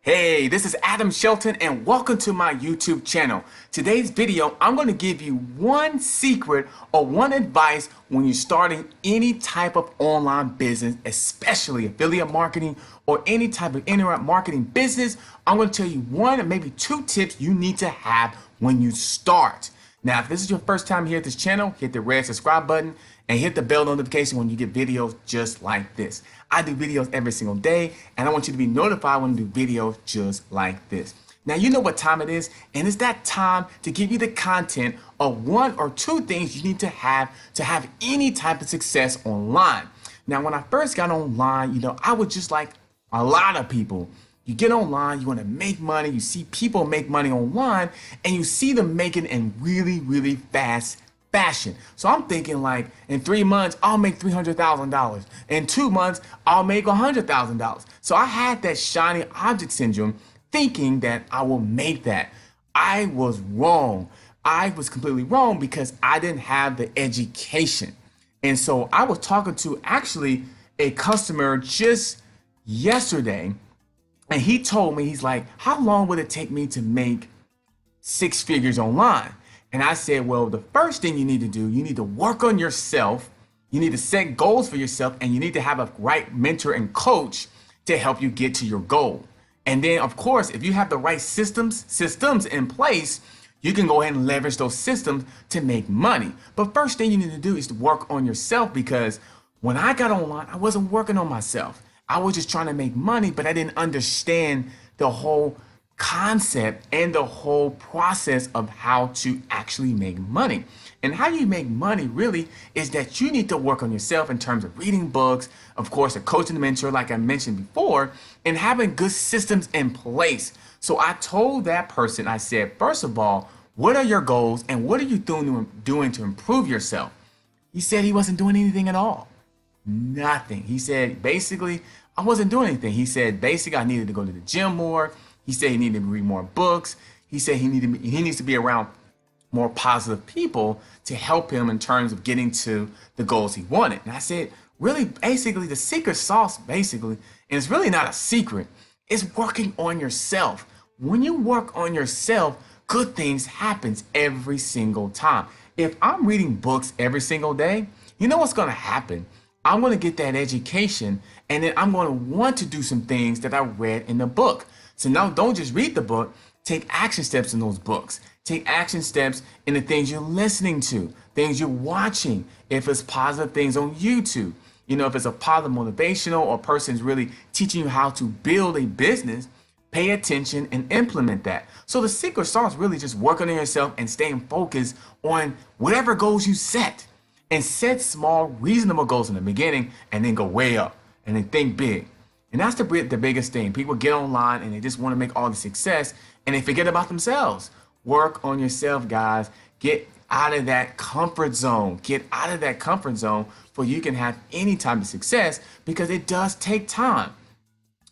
Hey, this is Adam Shelton and welcome to my YouTube channel. Today's video, I'm going to give you one secret or one advice when you're starting any type of online business, especially affiliate marketing or any type of internet marketing business. I'm going to tell you one or maybe two tips you need to have when you start. Now, if this is your first time here at this channel, hit the red subscribe button and hit the bell notification when you get videos just like this. I do videos every single day, and I want you to be notified when I do videos just like this. Now, you know what time it is, and it's that time to give you the content of one or two things you need to have any type of success online. Now, when I first got online, I was just like a lot of people. You get online, you want to make money, you see people make money online, and you see them making in really, really fast fashion. So I'm thinking like in 3 months, I'll make $300,000. In 2 months, I'll make $100,000. So I had that shiny object syndrome thinking that I will make that. I was wrong. I was completely wrong because I didn't have the education. And so I was talking to actually a customer just yesterday, and he told me, he's like, how long would it take me to make 6 figures online? And I said, well, the first thing you need to do, you need to work on yourself. You need to set goals for yourself, and you need to have a right mentor and coach to help you get to your goal. And then, of course, if you have the right systems in place, you can go ahead and leverage those systems to make money. But first thing you need to do is to work on yourself, because when I got online, I wasn't working on myself. I was just trying to make money, but I didn't understand the whole concept and the whole process of how to actually make money. And how you make money really is that you need to work on yourself in terms of reading books, of course, a coach and a mentor, like I mentioned before, and having good systems in place. So I told that person, I said, first of all, what are your goals and what are you doing to improve yourself? He said he wasn't doing anything at all. Nothing. He said, basically, I wasn't doing anything. He said, basically, I needed to go to the gym more. He said he needed to read more books. He said he needs to be around more positive people to help him in terms of getting to the goals he wanted. And I said, really, basically, the secret sauce, basically, and it's really not a secret, is working on yourself. When you work on yourself, good things happen every single time. If I'm reading books every single day, you know what's going to happen? I'm going to get that education, and then I'm going to want to do some things that I read in the book. So now don't just read the book, take action steps in those books. Take action steps in the things you're listening to, things you're watching. If it's positive things on YouTube, if it's a positive motivational or person's really teaching you how to build a business, pay attention and implement that. So the secret sauce really just working on yourself and staying focused on whatever goals you set. And set small, reasonable goals in the beginning and then go way up and then think big. And that's the biggest thing. People get online and they just want to make all the success and they forget about themselves. Work on yourself, guys. Get out of that comfort zone. Get out of that comfort zone so you can have any type of success, because it does take time.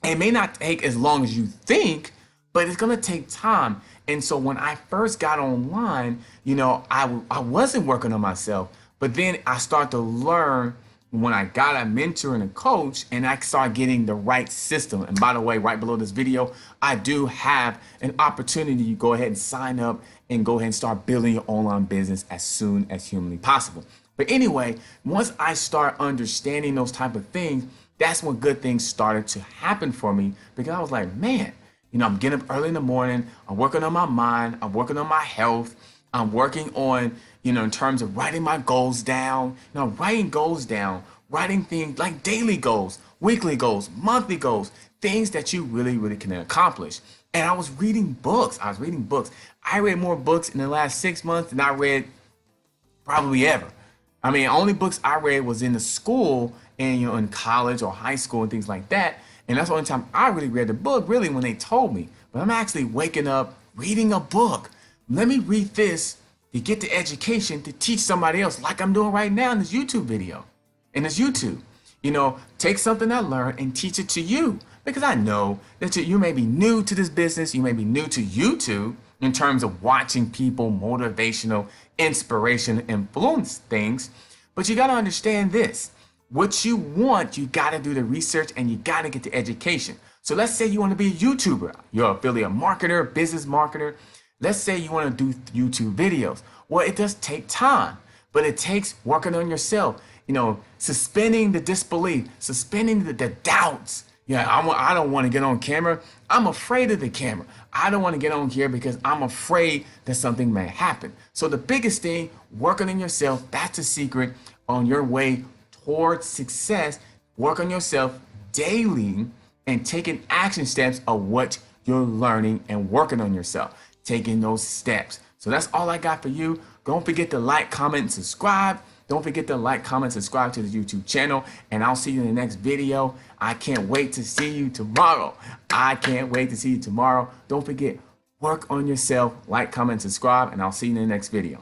It may not take as long as you think, but it's going to take time. And so when I first got online, I wasn't working on myself. But then I start to learn when I got a mentor and a coach, and I start getting the right system. And by the way, right below this video, I do have an opportunity to go ahead and sign up and go ahead and start building your online business as soon as humanly possible. But anyway, once I start understanding those type of things, that's when good things started to happen for me, because I was like, man, I'm getting up early in the morning. I'm working on my mind. I'm working on my health. I'm working on, in terms of writing my goals down, writing goals down, writing things like daily goals, weekly goals, monthly goals, things that you really, really can accomplish. And I was reading books. I read more books in the last 6 months than I read probably ever. I mean, only books I read was in the school and, in college or high school and things like that. And that's the only time I really read the book, really, when they told me. But I'm actually waking up, reading a book. Let me read this to get the education to teach somebody else, like I'm doing right now in this YouTube video. In this YouTube, take something I learned and teach it to you, because I know that you may be new to this business. You may be new to YouTube in terms of watching people, motivational, inspiration, influence things. But you got to understand this. What you want, you got to do the research and you got to get the education. So let's say you want to be a YouTuber. You're an affiliate marketer, business marketer. Let's say you want to do YouTube videos. Well, it does take time, but it takes working on yourself, suspending the disbelief, suspending the doubts. Yeah, I don't want to get on camera. I'm afraid of the camera. I don't want to get on here because I'm afraid that something may happen. So the biggest thing, working on yourself, that's the secret on your way towards success. Work on yourself daily and taking action steps of what you're learning and working on yourself, taking those steps. So that's all I got for you. Don't forget to like, comment, and subscribe. Don't forget to like, comment, subscribe to the YouTube channel, and I'll see you in the next video. I can't wait to see you tomorrow. I can't wait to see you tomorrow. Don't forget, work on yourself, like, comment, subscribe, and I'll see you in the next video.